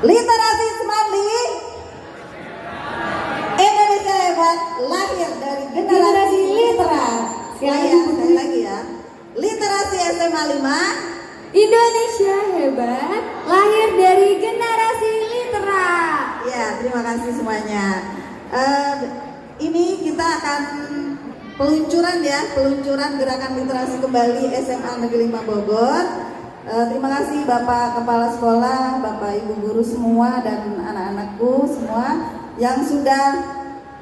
Literasi Semanggi Indonesia hebat lahir dari generasi literat. Sekali lagi ya. Literasi SMA 5 Indonesia hebat lahir dari generasi literat. Ya, terima kasih semuanya. Ini kita akan peluncuran gerakan literasi kembali SMA Negeri 5 Bogor. Terima kasih Bapak Kepala Sekolah, Bapak Ibu Guru semua dan anak-anakku semua yang sudah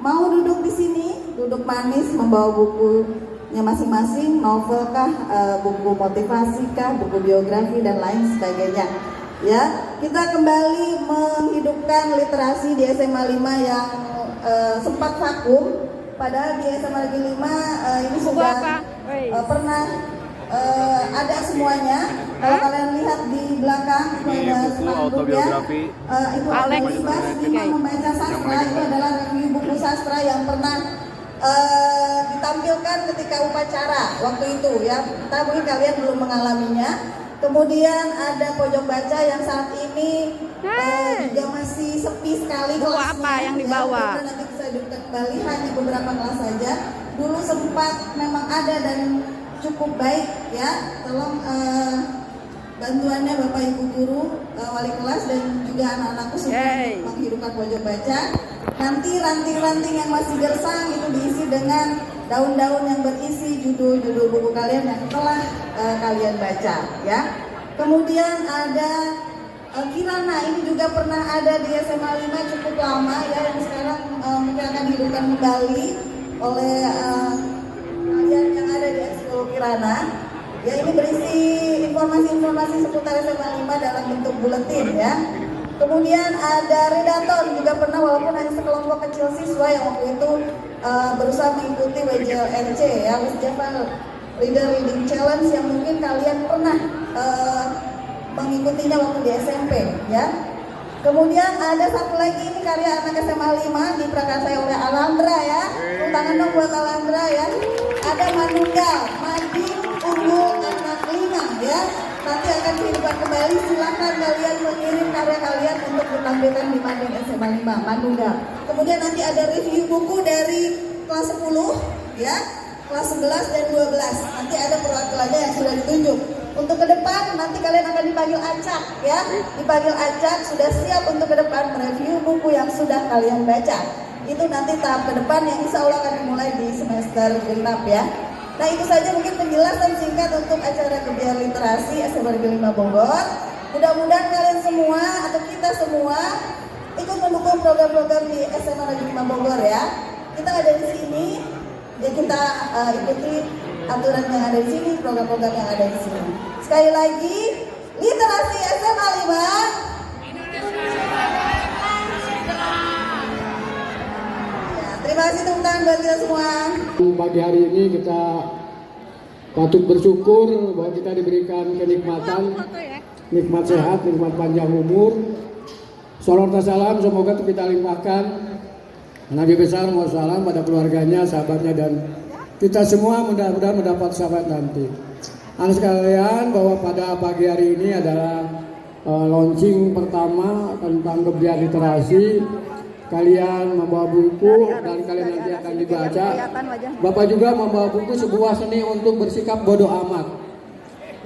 mau duduk di sini, duduk manis membawa bukunya masing-masing, novel kah, buku motivasi kah, buku biografi dan lain sebagainya. Ya, kita kembali menghidupkan literasi di SMA 5 yang sempat vakum. Padahal di SMA Negeri 5 ini sudah pernah ada semuanya. Kalau kalian lihat di belakang ada spanduk ya, itu ada Bebas 5 membaca sastra. Itu adalah review buku sastra yang pernah ditampilkan ketika upacara waktu itu ya. Tapi kalian belum mengalaminya. Kemudian ada pojok baca yang saat ini juga masih sepi sekali kelasnya. Apa yang dibawa? Ya, nanti bisa hidupkan kembali, hanya beberapa kelas saja. Dulu sempat memang ada dan cukup baik ya. Tolong bantuannya Bapak Ibu Guru, wali kelas dan juga anak-anakku semua menghidupkan pojok baca. Nanti ranting-ranting yang masih gersang itu diisi dengan daun-daun yang berisi judul-judul buku kalian yang telah kalian baca ya. Kemudian ada Kirana, ini juga pernah ada di SMA 5 cukup lama ya, yang sekarang mungkin akan dihidupkan kembali oleh kalian yang ada di Ekskul Kirana. Ya, ini berisi informasi-informasi seputar SMA 5 dalam bentuk buletin ya. Kemudian ada redaton, juga pernah walaupun hanya sekelompok kecil siswa yang waktu itu berusaha mengikuti WJLNC ya, West Java Reader Reading Challenge, yang mungkin kalian pernah mengikutinya waktu di SMP ya. Kemudian ada satu lagi, ini karya anak SMA 5 diprakarsai oleh Alandra ya. Tepuk tangan dong buat Alandra ya. Ada Manunggal, Madi Unggul anak 5 ya. Nanti akan dihidupkan kembali, silakan kalian mengirim karya kalian untuk ditampilkan di Mading SMA 5 Manunggal. Kemudian nanti ada review buku dari kelas 10 ya, kelas 11 dan 12. Nanti ada perwakilannya yang sudah ditunjuk. Untuk ke depan nanti kalian akan dipanggil acak ya, dipanggil acak, sudah siap untuk ke depan mereview buku yang sudah kalian baca. Itu nanti tahap ke depan yang insya Allah akan dimulai di semester genap ya. Nah, itu saja mungkin penjelasan singkat untuk acara kegiatan literasi SMA Negeri 5 Bogor. Mudah-mudahan kalian semua atau kita semua ikut mendukung program-program di SMA Negeri 5 Bogor ya. Kita ada di sini, ya kita ikuti aturan yang ada di sini, program-program yang ada di sini. Sekali lagi, literasi SMA 5. Ya, terima kasih teman-teman buat kita semua. Pagi hari ini kita patut bersyukur bahwa kita diberikan kenikmatan, nikmat sehat, nikmat panjang umur. Sholawat salam semoga kita limpahkan Nabi besar Muhammad SAW pada keluarganya, sahabatnya dan kita semua mudah-mudahan mendapat syafaat nanti. Anak sekalian, bahwa pada pagi hari ini adalah launching pertama tentang kegiatan literasi. Kalian membawa buku dan kalian nanti akan dibaca. Bapak juga membawa buku sebuah seni untuk bersikap bodoh amat.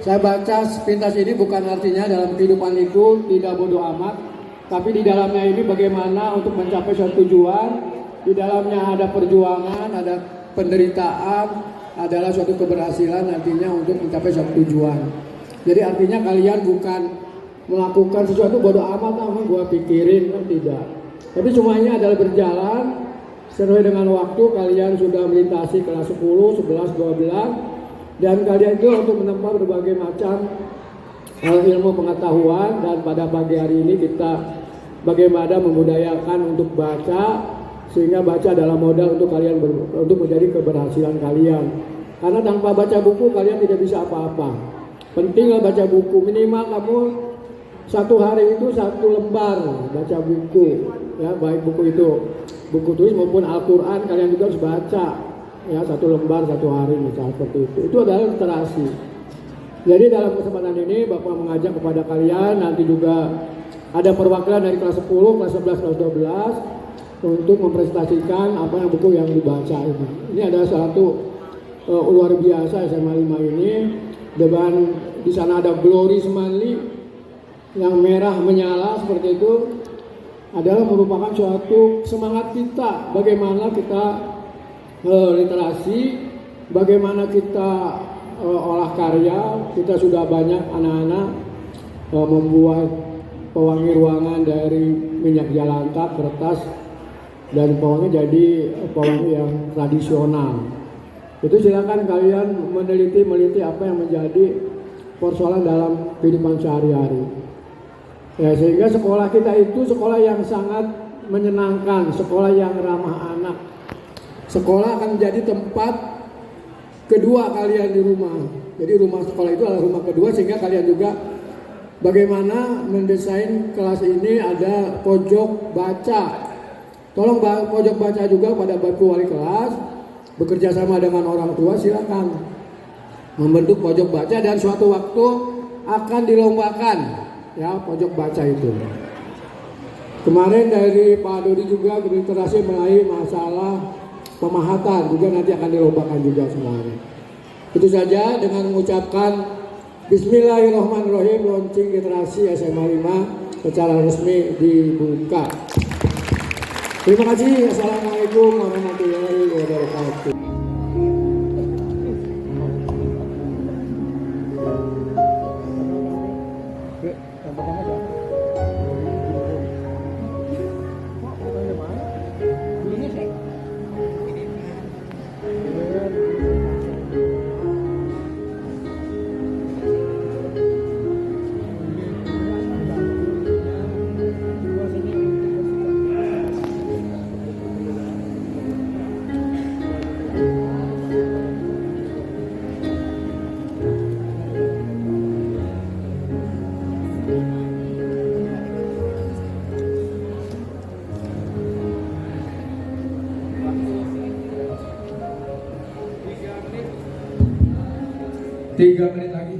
Saya baca sepintas ini bukan artinya dalam kehidupan itu tidak bodoh amat, tapi di dalamnya ini bagaimana untuk mencapai suatu tujuan. Di dalamnya ada perjuangan, ada penderitaan, adalah suatu keberhasilan nantinya untuk mencapai suatu tujuan. Jadi artinya kalian bukan melakukan sesuatu bodoh amat, gua pikirin, kan tidak. Tapi semuanya adalah berjalan sesuai dengan waktu. Kalian sudah melintasi kelas 10, 11, 12 dan kalian itu untuk menempuh berbagai macam ilmu pengetahuan. Dan pada pagi hari ini kita bagaimana membudayakan untuk baca, sehingga baca adalah modal untuk kalian untuk menjadi keberhasilan kalian. Karena tanpa baca buku kalian tidak bisa apa-apa. Pentinglah baca buku, minimal kamu satu hari itu 1 lembar baca buku ya, baik buku itu buku tulis maupun Al-Quran kalian juga harus baca ya, 1 lembar 1 hari misalnya seperti itu adalah literasi. Jadi dalam kesempatan ini Bapak mengajak kepada kalian nanti juga ada perwakilan dari kelas 10, kelas 11, kelas 12 untuk mempresentasikan apa yang buku yang dibaca ini. Ini adalah satu luar biasa SMA 5 ini. Depan di sana ada Glory Semanli yang merah menyala seperti itu, adalah merupakan suatu semangat kita bagaimana kita literasi, bagaimana kita olah karya. Kita sudah banyak anak-anak membuat pewangi ruangan dari minyak jelantah, kertas, dan pewangi jadi pewangi yang tradisional. Itu silakan kalian meneliti apa yang menjadi persoalan dalam kehidupan sehari-hari. Ya, sehingga sekolah kita itu sekolah yang sangat menyenangkan, sekolah yang ramah anak. Sekolah akan menjadi tempat kedua kalian di rumah. Jadi rumah sekolah itu adalah rumah kedua, sehingga kalian juga bagaimana mendesain kelas ini ada pojok baca. Tolong pojok baca juga pada Bapak Wali kelas, bekerja sama dengan orang tua silakan membentuk pojok baca dan suatu waktu akan dilombakan ya pojok baca itu. Kemarin dari Pak Dodi juga berliterasi mengenai masalah pemahatan juga nanti akan dilombakan juga semuanya. Itu saja dengan mengucapkan Bismillahirrahmanirrahim, launching literasi SMA 5 secara resmi dibuka. Terima kasih. Assalamualaikum warahmatullahi wabarakatuh. Tiga menit lagi.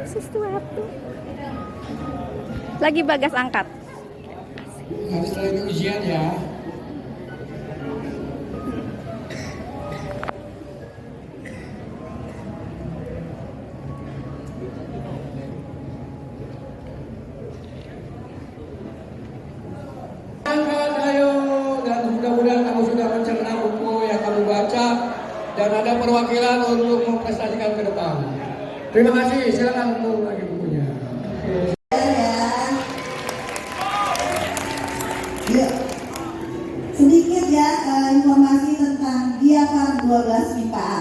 Sesuatu. Lagi Bagas angkat. Harus lagi ujian ya. Ayo, dan mudah-mudahan kamu sudah mencerna buku yang kamu baca dan ada perwakilan untuk memprestasikan ke depan. Terima kasih. Silakan untuk lagi bukunya. Ya, sedikit ya informasi tentang Diapar 12 MIPA.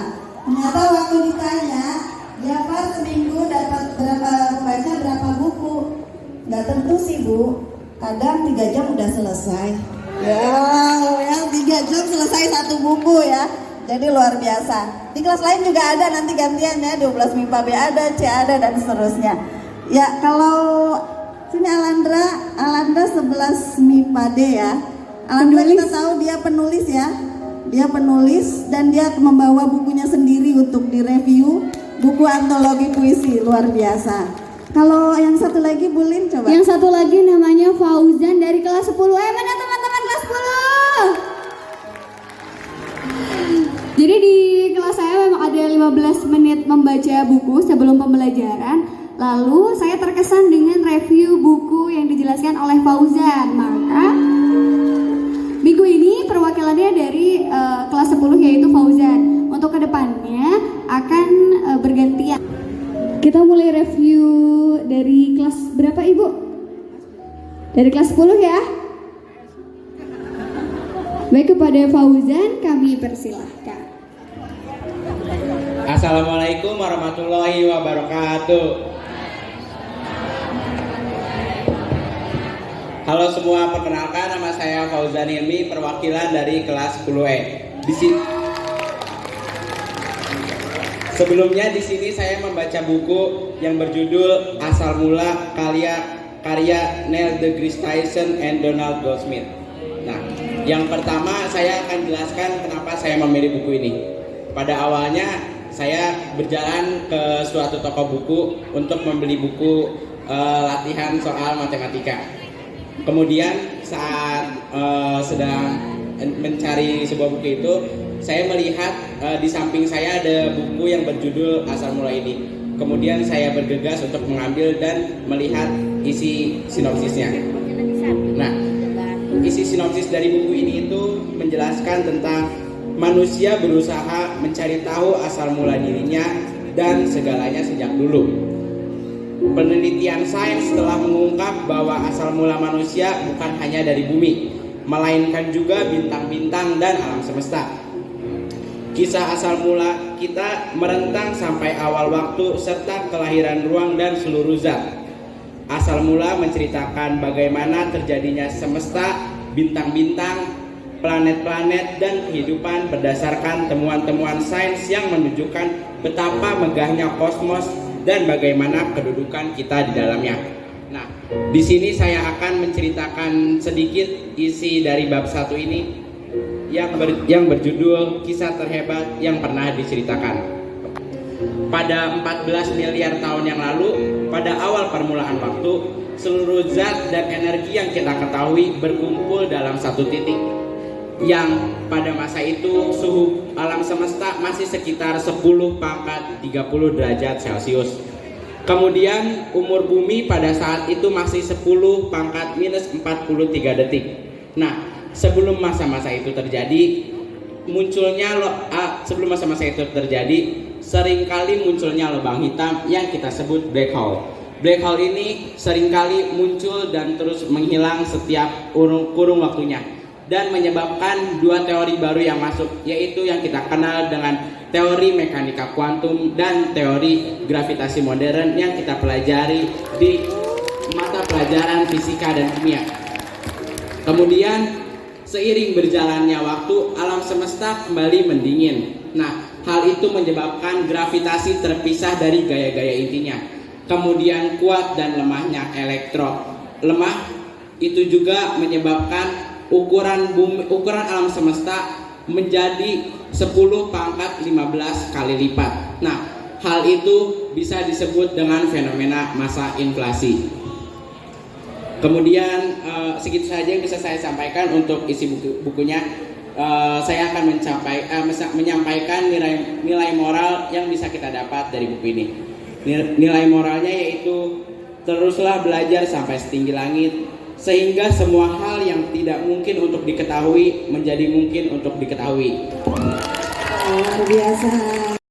Ternyata waktu ditanya, Diapar seminggu dapat membaca berapa buku? Nggak tentu sih Bu, kadang 3 jam udah selesai. Ya 3 jam selesai satu buku ya. Jadi luar biasa. Di kelas lain juga ada nanti gantian ya, 12 MIPA B ada, C ada, dan seterusnya. Ya kalau sini Alandra 11 MIPA D ya. Alandra kita tahu dia penulis ya. Dia penulis dan dia membawa bukunya sendiri untuk direview. Buku antologi puisi luar biasa. Kalau yang satu lagi Bulin coba. Yang satu lagi namanya Fauzan dari kelas 10. Mana teman-teman kelas 10? Jadi di kelas saya memang ada 15 menit membaca buku sebelum pembelajaran. Lalu saya terkesan dengan review buku yang dijelaskan oleh Fauzan. Maka minggu ini perwakilannya dari kelas 10 yaitu Fauzan. Untuk kedepannya akan bergantian. Kita mulai review dari kelas berapa Ibu? Dari kelas 10 ya? Baik, kepada Fauzan kami persilahkan. Assalamualaikum warahmatullahi wabarakatuh. Halo semua, perkenalkan nama saya Fauzan Hilmi, perwakilan dari kelas 10E. Sebelumnya di sini saya membaca buku yang berjudul Asal Mula karya Neil deGrasse Tyson and Donald Goldsmith. Nah, yang pertama saya akan jelaskan kenapa saya memilih buku ini. Pada awalnya saya berjalan ke suatu toko buku untuk membeli buku latihan soal matematika. Kemudian saat sedang mencari sebuah buku itu, saya melihat di samping saya ada buku yang berjudul Asal Mula ini. Kemudian saya bergegas untuk mengambil dan melihat isi sinopsisnya. Nah, isi sinopsis dari buku ini itu menjelaskan tentang manusia berusaha mencari tahu asal mula dirinya dan segalanya sejak dulu. Penelitian sains telah mengungkap bahwa asal mula manusia bukan hanya dari bumi, melainkan juga bintang-bintang dan alam semesta. Kisah asal mula kita merentang sampai awal waktu serta kelahiran ruang dan seluruh zat. Asal mula menceritakan bagaimana terjadinya semesta, bintang-bintang, planet-planet, dan kehidupan berdasarkan temuan-temuan sains yang menunjukkan betapa megahnya kosmos dan bagaimana kedudukan kita di dalamnya. Nah, di sini saya akan menceritakan sedikit isi dari bab 1 ini yang berjudul Kisah Terhebat yang Pernah Diceritakan. Pada 14 miliar tahun yang lalu, pada awal permulaan waktu, seluruh zat dan energi yang kita ketahui berkumpul dalam satu titik, yang pada masa itu suhu alam semesta masih sekitar 10 pangkat 30 derajat Celcius. Kemudian umur bumi pada saat itu masih 10 pangkat minus 43 detik. Nah, sebelum masa-masa itu terjadi, seringkali munculnya lubang hitam yang kita sebut black hole. Black hole ini seringkali muncul dan terus menghilang setiap kurung waktunya, dan menyebabkan dua teori baru yang masuk, yaitu yang kita kenal dengan teori mekanika kuantum dan teori gravitasi modern yang kita pelajari di mata pelajaran fisika dan kimia. Kemudian seiring berjalannya waktu, alam semesta kembali mendingin. Nah, hal itu menyebabkan gravitasi terpisah dari gaya-gaya intinya. Kemudian kuat dan lemahnya elektron. Lemah itu juga menyebabkan ukuran alam semesta menjadi 10 pangkat 15 kali lipat. Nah, hal itu bisa disebut dengan fenomena massa inflasi. Kemudian segitu saja yang bisa saya sampaikan untuk isi bukunya. Saya akan menyampaikan nilai moral yang bisa kita dapat dari buku ini. Nilai moralnya yaitu teruslah belajar sampai setinggi langit, sehingga semua hal yang tidak mungkin untuk diketahui menjadi mungkin untuk diketahui. Luar biasa.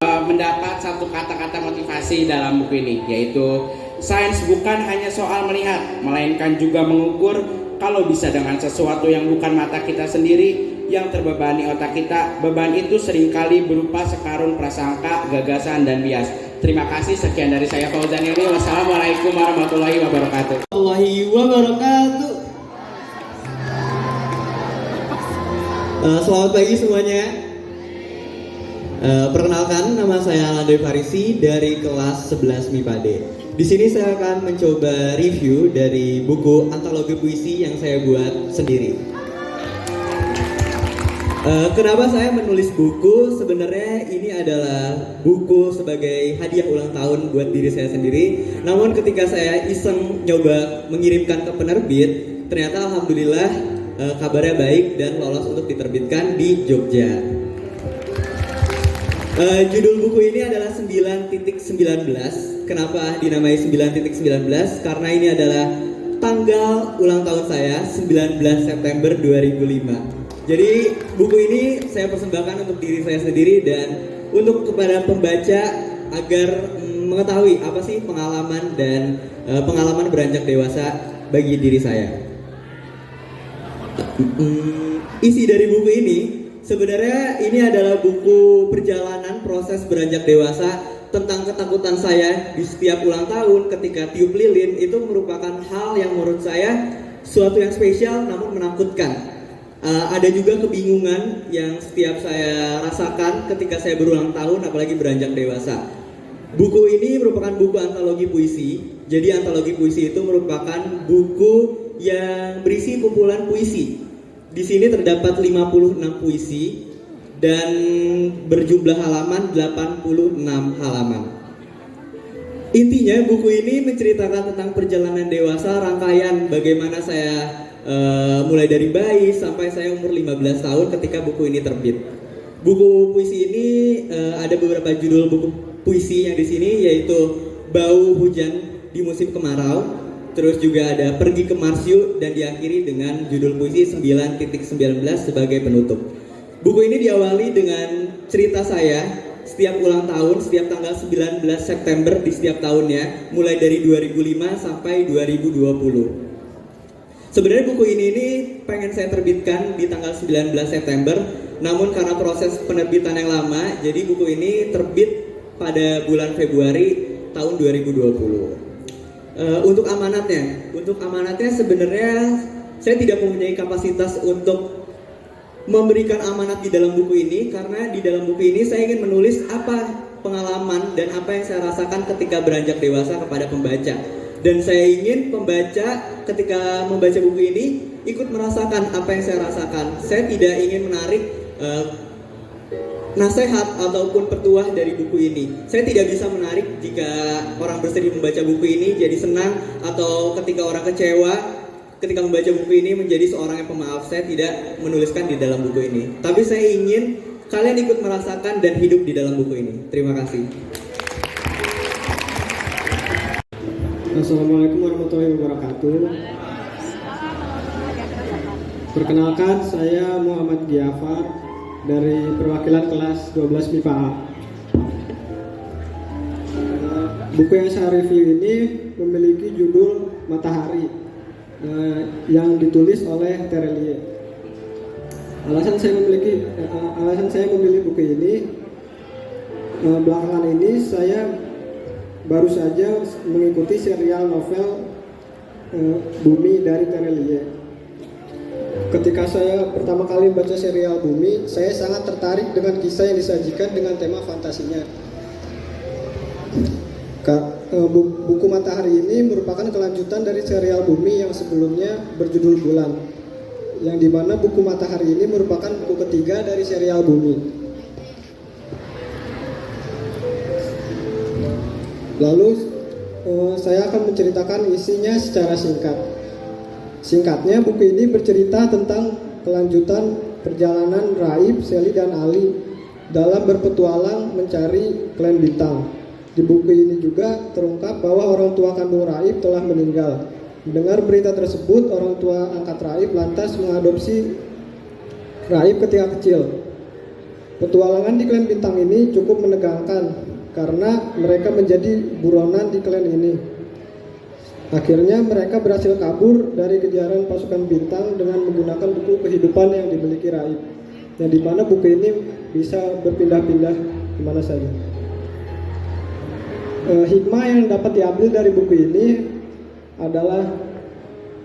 Mendapat satu kata-kata motivasi dalam buku ini, yaitu sains bukan hanya soal melihat, melainkan juga mengukur. Kalau bisa dengan sesuatu yang bukan mata kita sendiri yang terbebani otak kita, beban itu seringkali berupa sekarun prasangka, gagasan, dan bias. Terima kasih, sekian dari saya Fauzan Hilmi. Wassalamualaikum warahmatullahi wabarakatuh. Selamat pagi semuanya. Perkenalkan, nama saya Landai Farisi dari kelas 11 MIPA D. Di sini saya akan mencoba review dari buku antologi puisi yang saya buat sendiri. Kenapa saya menulis buku? Sebenarnya ini adalah buku sebagai hadiah ulang tahun buat diri saya sendiri. Namun ketika saya iseng nyoba mengirimkan ke penerbit, ternyata alhamdulillah kabarnya baik dan lolos untuk diterbitkan di Jogja. Judul buku ini adalah 9.19. Kenapa dinamai 9.19? Karena ini adalah tanggal ulang tahun saya, 19 September 2005. Jadi buku ini saya persembahkan untuk diri saya sendiri dan untuk kepada pembaca agar mengetahui apa sih pengalaman dan pengalaman beranjak dewasa bagi diri saya. Isi dari buku ini sebenarnya ini adalah buku perjalanan proses beranjak dewasa, tentang ketakutan saya di setiap ulang tahun ketika tiup lilin. Itu merupakan hal yang menurut saya suatu yang spesial namun menakutkan. Ada juga kebingungan yang setiap saya rasakan ketika saya berulang tahun, apalagi beranjak dewasa. Buku ini merupakan buku antologi puisi. Jadi antologi puisi itu merupakan buku yang berisi kumpulan puisi. Di sini terdapat 56 puisi dan berjumlah halaman 86 halaman. Intinya buku ini menceritakan tentang perjalanan dewasa, rangkaian bagaimana saya mulai dari bayi sampai saya umur 15 tahun ketika buku ini terbit. Buku puisi ini ada beberapa judul buku puisi yang di sini, yaitu Bau Hujan di Musim Kemarau, terus juga ada Pergi ke Marsyu, dan diakhiri dengan judul puisi 9.19 sebagai penutup. Buku ini diawali dengan cerita saya setiap ulang tahun, setiap tanggal 19 September di setiap tahunnya, mulai dari 2005 sampai 2020. Sebenarnya buku ini pengen saya terbitkan di tanggal 19 September, namun karena proses penerbitan yang lama, jadi buku ini terbit pada bulan Februari tahun 2020. Untuk amanatnya sebenarnya saya tidak mempunyai kapasitas untuk memberikan amanat di dalam buku ini, karena di dalam buku ini saya ingin menulis apa pengalaman dan apa yang saya rasakan ketika beranjak dewasa kepada pembaca. Dan saya ingin pembaca ketika membaca buku ini ikut merasakan apa yang saya rasakan. Saya tidak ingin menarik nasihat ataupun petuah dari buku ini. Saya tidak bisa menarik jika orang bersedih membaca buku ini jadi senang, atau ketika orang kecewa ketika membaca buku ini menjadi seorang yang pemaaf. Saya tidak menuliskan di dalam buku ini. Tapi saya ingin kalian ikut merasakan dan hidup di dalam buku ini. Terima kasih. Assalamualaikum warahmatullahi wabarakatuh. Perkenalkan, saya Muhammad Giafar dari perwakilan kelas 12 MIPA A. Buku yang saya review ini memiliki judul Matahari yang ditulis oleh Terelie. Alasan saya memilih buku ini, belakangan ini saya baru saja mengikuti serial novel Bumi dari Terelie. Ketika saya pertama kali membaca serial Bumi, saya sangat tertarik dengan kisah yang disajikan dengan tema fantasinya. Buku Matahari ini merupakan kelanjutan dari serial Bumi yang sebelumnya berjudul Bulan, yang dimana buku Matahari ini merupakan buku ketiga dari serial Bumi. Lalu saya akan menceritakan isinya secara singkat. Singkatnya, buku ini bercerita tentang kelanjutan perjalanan Raib, Sally, dan Ali dalam berpetualang mencari klan bintang. Di buku ini juga terungkap bahwa orang tua kandung Raib telah meninggal. Mendengar berita tersebut, orang tua angkat Raib lantas mengadopsi Raib ketika kecil. Petualangan di klan bintang ini cukup menegangkan karena mereka menjadi buronan di klan ini. Akhirnya mereka berhasil kabur dari kejaran pasukan bintang dengan menggunakan buku kehidupan yang dimiliki Raib, yang dimana buku ini bisa berpindah-pindah kemana saja. Hikmah yang dapat diambil dari buku ini adalah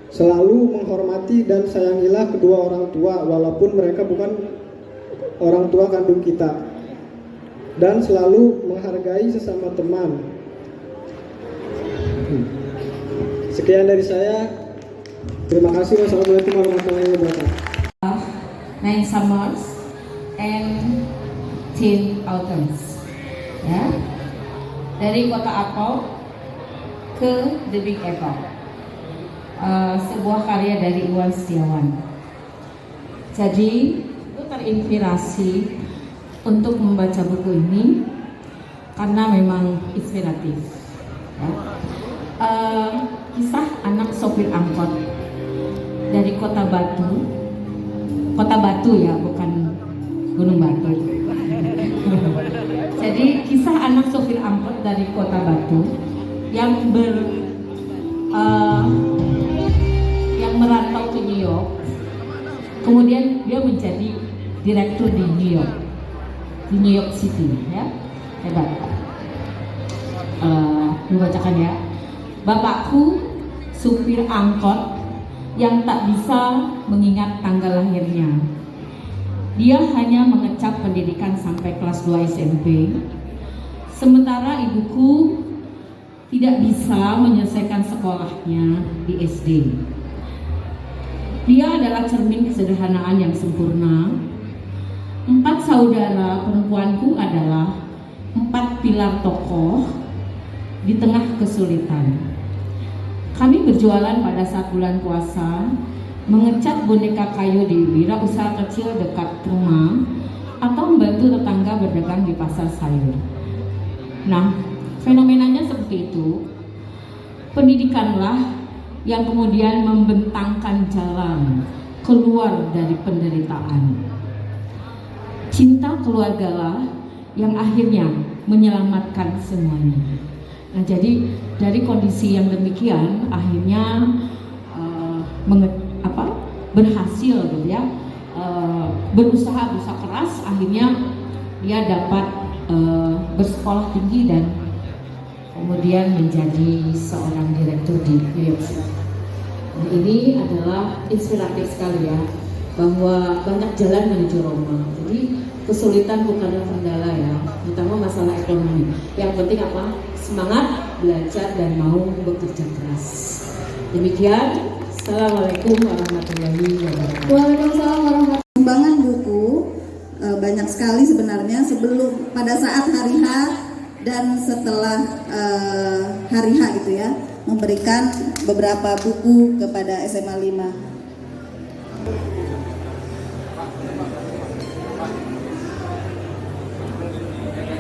selalu menghormati dan sayangilah kedua orang tua walaupun mereka bukan orang tua kandung kita, dan selalu menghargai sesama teman. Sekian dari saya. Terima kasih. Wassalamualaikum warahmatullahi wabarakatuh. 9 summers and 10 autumns. Ya. Dari kota Apple ke The Big Apple. Sebuah karya dari Iwan Setiawan. Jadi itu terinspirasi untuk membaca buku ini karena memang inspiratif. Ya. Kisah anak sopir angkot dari Kota Batu ya, bukan Gunung Batu. Jadi kisah anak sopir angkot dari Kota Batu yang merantau ke New York, kemudian dia menjadi direktur di New York City, ya, hebat. Dibacakan ya. Bapakku supir angkot yang tak bisa mengingat tanggal lahirnya. Dia hanya mengecap pendidikan sampai kelas 2 SMP. Sementara ibuku tidak bisa menyelesaikan sekolahnya di SD. Dia adalah cermin kesederhanaan yang sempurna. 4 saudara perempuanku adalah 4 pilar tokoh di tengah kesulitan. Kami berjualan pada saat bulan puasa, mengecat boneka kayu di wirausaha kecil dekat rumah, atau membantu tetangga berdagang di pasar sayur. Nah, fenomenanya seperti itu. Pendidikanlah yang kemudian membentangkan jalan keluar dari penderitaan. Cinta keluargalah yang akhirnya menyelamatkan semuanya. Nah, jadi dari kondisi yang demikian akhirnya berhasil gitu ya, berusaha keras, akhirnya dia dapat bersekolah tinggi dan kemudian menjadi seorang direktur di New York City. Nah, ini adalah inspiratif sekali ya, bahwa banyak jalan menuju Roma. Jadi kesulitan bukanlah kendala ya, terutama masalah ekonomi. Yang penting apa? Semangat belajar dan mau bekerja keras. Demikian. Assalamualaikum warahmatullahi wabarakatuh. Waalaikumsalam warahmatullahi wabarakatuh. Sumbangan buku banyak sekali sebenarnya sebelum, pada saat hari H dan setelah hari H gitu ya, memberikan beberapa buku kepada SMA 5.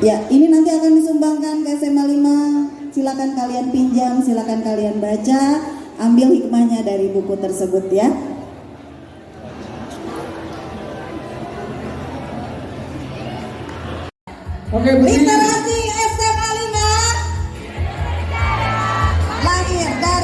Ya, ini nanti akan disumbangkan ke SMA 5. Silakan kalian pinjam, silakan kalian baca. Ambil hikmahnya dari buku tersebut ya. Oke, berdiri. Literasi SMA 5 lahir dari